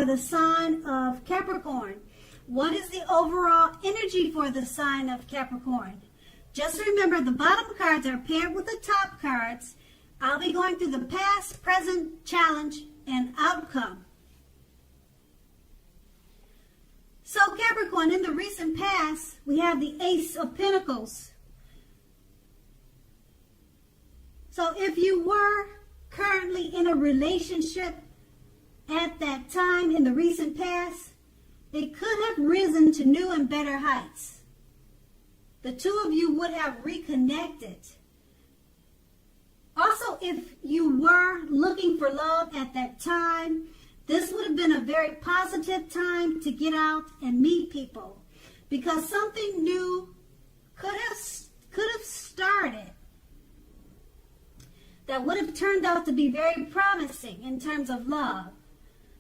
for the sign of Capricorn. What is the overall energy for the sign of Capricorn? Just remember, the bottom cards are paired with the top cards. I'll be going through the past, present, challenge, and outcome. So Capricorn, in the recent past, we have the Ace of Pentacles. So if you were currently in a relationship at that time in the recent past, it could have risen to new and better heights. The two of you would have reconnected. Also, if you were looking for love at that time, this would have been a very positive time to get out and meet people, because something new could have started that would have turned out to be very promising in terms of love.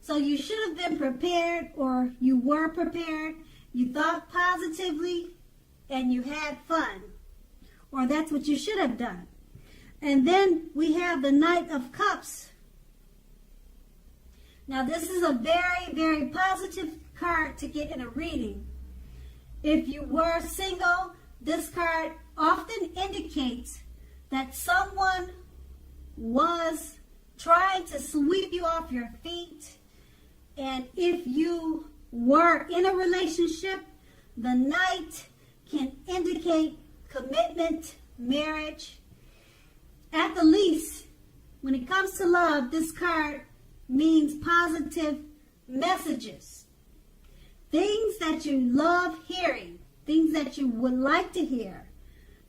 So you should have been prepared, or you were prepared. You thought positively and you had fun, or that's what you should have done. And then we have the Knight of Cups. Now this is a very, very positive card to get in a reading. If you were single, this card often indicates that someone was trying to sweep you off your feet. And if you were in a relationship, the Knight can indicate commitment, marriage. At the least, when it comes to love, this card means positive messages. Things that you love hearing, things that you would like to hear.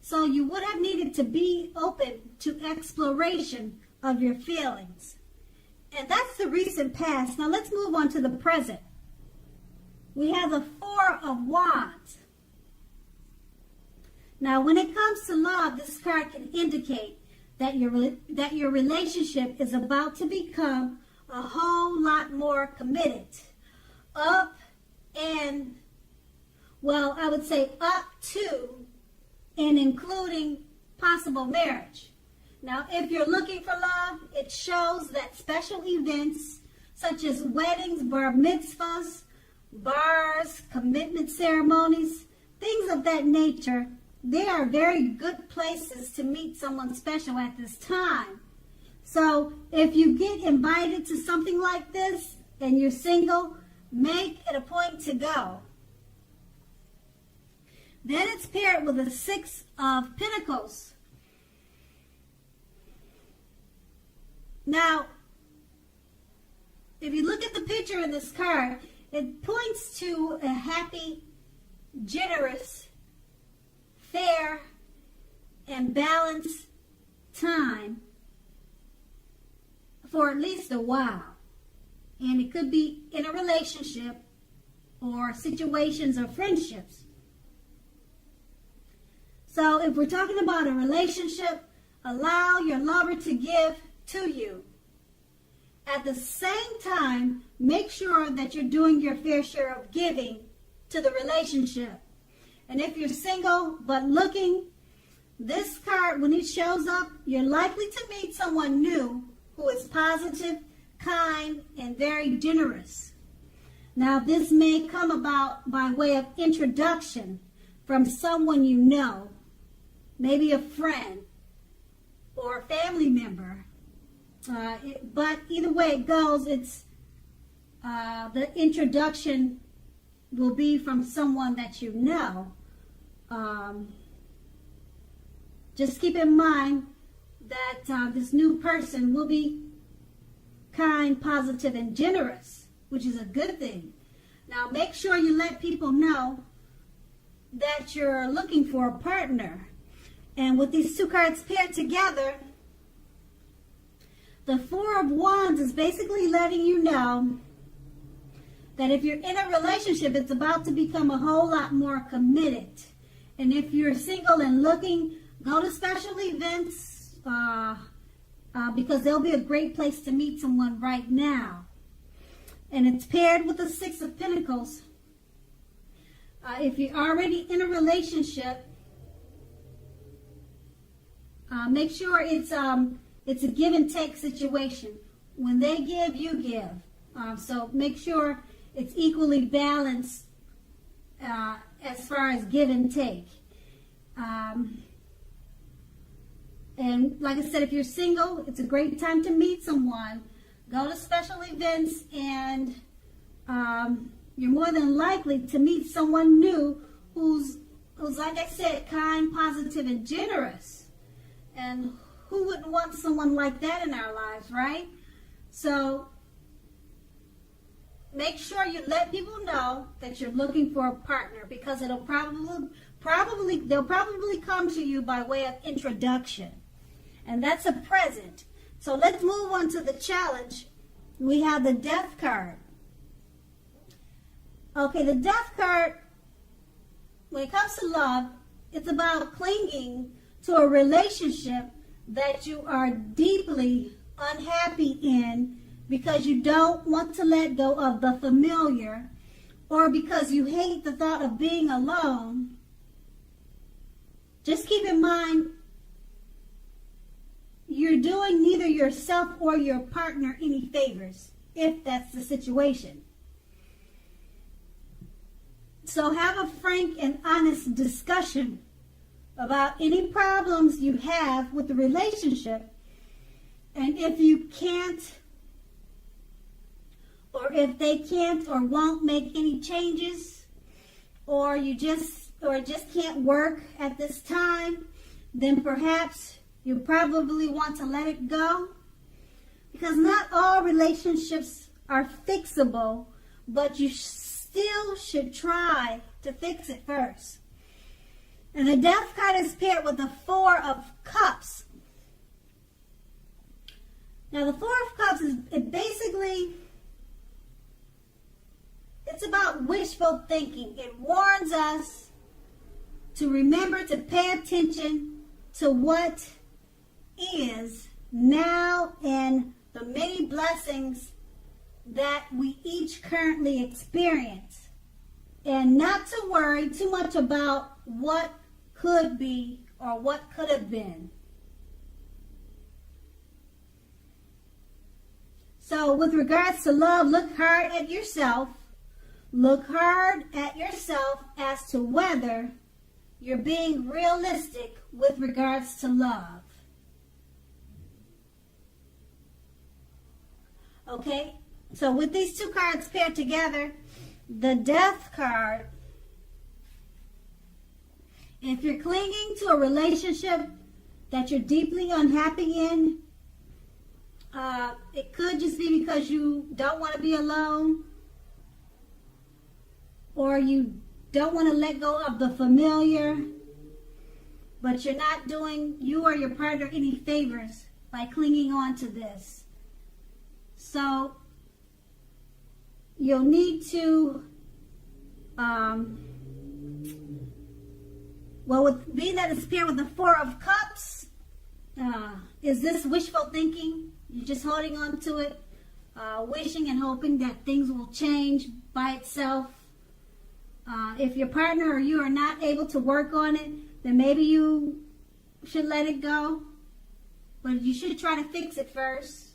So you would have needed to be open to exploration of your feelings. And that's the recent past. Now let's move on to the present. We have the Four of Wands. Now when it comes to love, this card can indicate that your relationship is about to become a whole lot more committed. Up and, well, I would say up to and including possible marriage. Now, if you're looking for love, it shows that special events such as weddings, bar mitzvahs, bars, commitment ceremonies, things of that nature, they are very good places to meet someone special at this time. So if you get invited to something like this and you're single, make it a point to go. Then it's paired with the Six of Pentacles. Now, if you look at the picture in this card, it points to a happy, generous, fair, and balanced time for at least a while. And it could be in a relationship or situations or friendships. So if we're talking about a relationship, allow your lover to give to you. At the same time, make sure that you're doing your fair share of giving to the relationship. And if you're single but looking, this card, when it shows up, you're likely to meet someone new who is positive, kind, and very generous. Now, this may come about by way of introduction from someone you know, maybe a friend or a family member. But either way it goes, it's the introduction will be from someone that you know. Just keep in mind that this new person will be kind, positive, and generous, which is a good thing. Now, make sure you let people know that you're looking for a partner. And with these two cards paired together, the Four of Wands is basically letting you know that if you're in a relationship, it's about to become a whole lot more committed. And if you're single and looking, go to special events because they'll be a great place to meet someone right now. And it's paired with the Six of Pentacles. If you're already in a relationship, make sure it's a give and take situation. When they give, you give. So make sure it's equally balanced as far as give and take. And like I said, if you're single, it's a great time to meet someone. Go to special events, and you're more than likely to meet someone new who's like I said, kind, positive, and generous. And who wouldn't want someone like that in our lives, right? So make sure you let people know that you're looking for a partner, because they'll probably come to you by way of introduction. And that's a present. So let's move on to the challenge. We have the Death card. Okay, the Death card, when it comes to love, it's about clinging to a relationship that you are deeply unhappy in because you don't want to let go of the familiar, or because you hate the thought of being alone. Just keep in mind, you're doing neither yourself or your partner any favors, if that's the situation. So have a frank and honest discussion about any problems you have with the relationship. And if you can't, or if they can't or won't make any changes, or just can't work at this time, then perhaps you probably want to let it go. Because not all relationships are fixable, but you still should try to fix it first. And the Death card is paired with the Four of Cups. Now the Four of Cups is it's about wishful thinking. It warns us to remember to pay attention to what is now and the many blessings that we each currently experience, and not to worry too much about what could be or what could have been. So with regards to love, look hard at yourself. Look hard at yourself as to whether you're being realistic with regards to love. Okay? So with these two cards paired together, the Death card, if you're clinging to a relationship that you're deeply unhappy in, it could just be because you don't want to be alone, or you don't want to let go of the familiar, but you're not doing you or your partner any favors by clinging on to this. So you'll need to, with being that it's paired with the Four of Cups, is this wishful thinking? You're just holding on to it, wishing and hoping that things will change by itself. If your partner or you are not able to work on it, then maybe you should let it go. But you should try to fix it first.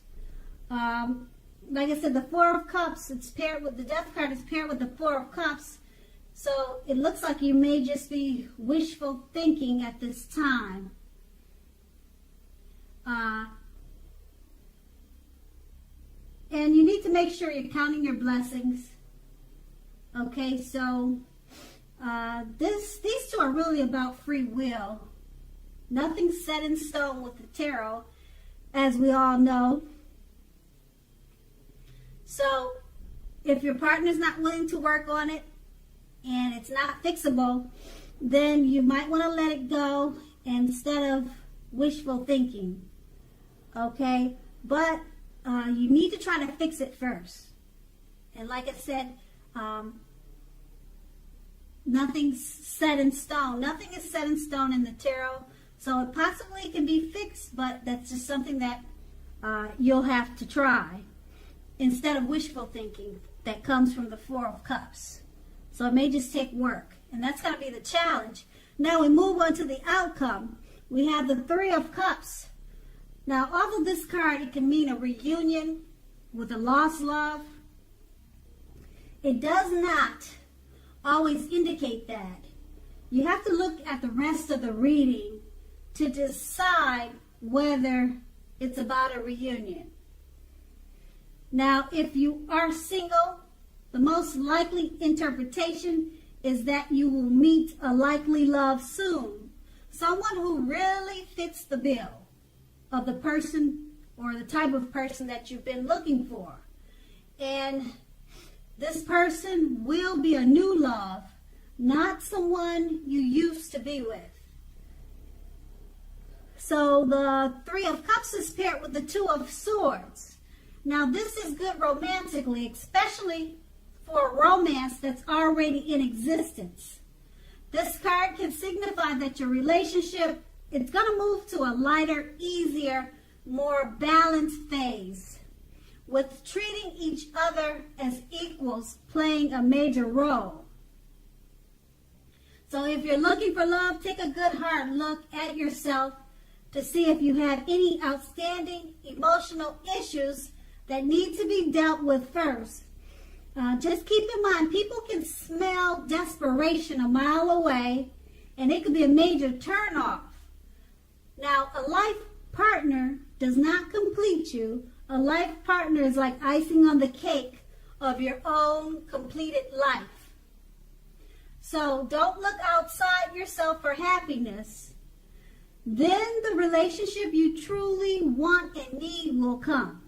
Like I said, the Four of Cups, it's paired with the Death card, is paired with the Four of Cups. So it looks like you may just be wishful thinking at this time. And you need to make sure you're counting your blessings. Okay, so these two are really about free will. Nothing's set in stone with the tarot, as we all know. So if your partner's not willing to work on it and it's not fixable, then you might want to let it go instead of wishful thinking. Okay, but you need to try to fix it first. And like I said, nothing's set in stone. Nothing is set in stone in the tarot. So it possibly can be fixed, but that's just something that you'll have to try instead of wishful thinking that comes from the Four of Cups. So it may just take work. And that's going to be the challenge. Now we move on to the outcome. We have the Three of Cups. Now, although this card, it can mean a reunion with a lost love, it does not always indicate that. You have to look at the rest of the reading to decide whether it's about a reunion. Now, if you are single, the most likely interpretation is that you will meet a likely love soon. Someone who really fits the bill of the person or the type of person that you've been looking for. And this person will be a new love, not someone you used to be with. So the Three of Cups is paired with the Two of Swords. Now this is good romantically, especially for a romance that's already in existence. This card can signify that your relationship is going to move to a lighter, easier, more balanced phase, with treating each other as equals playing a major role. So if you're looking for love, take a good hard look at yourself to see if you have any outstanding emotional issues that need to be dealt with first. Just keep in mind, people can smell desperation a mile away, and it could be a major turnoff. Now, a life partner does not complete you. A life partner is like icing on the cake of your own completed life. So don't look outside yourself for happiness. Then the relationship you truly want and need will come.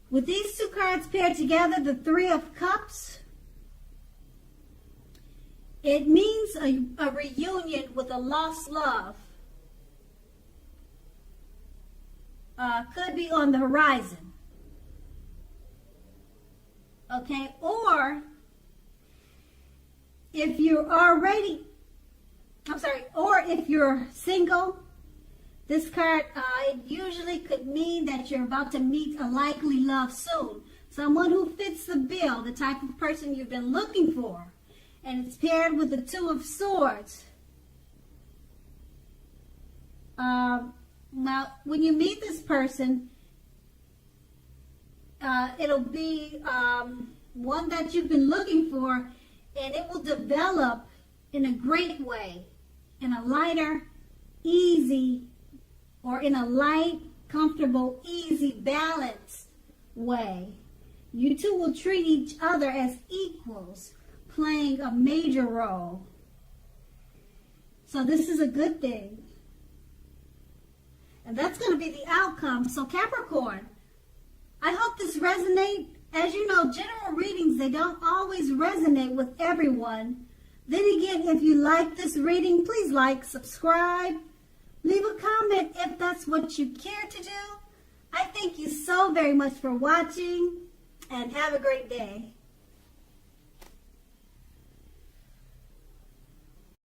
With these two cards paired together, the Three of Cups, it means a reunion with a lost love. Could be on the horizon. Okay, or if you're if you're single, this card it usually could mean that you're about to meet a likely love soon. Someone who fits the bill, the type of person you've been looking for. And it's paired with the Two of Swords. Now, when you meet this person, it'll be one that you've been looking for, and it will develop in a great way, in a lighter, easy, or in a light, comfortable, easy, balanced way. You two will treat each other as equals, playing a major role. So this is a good thing. And that's going to be the outcome. So Capricorn, I hope this resonates. As you know, general readings, they don't always resonate with everyone. Then again, if you like this reading, please like, subscribe, leave a comment if that's what you care to do. I thank you so very much for watching, and have a great day.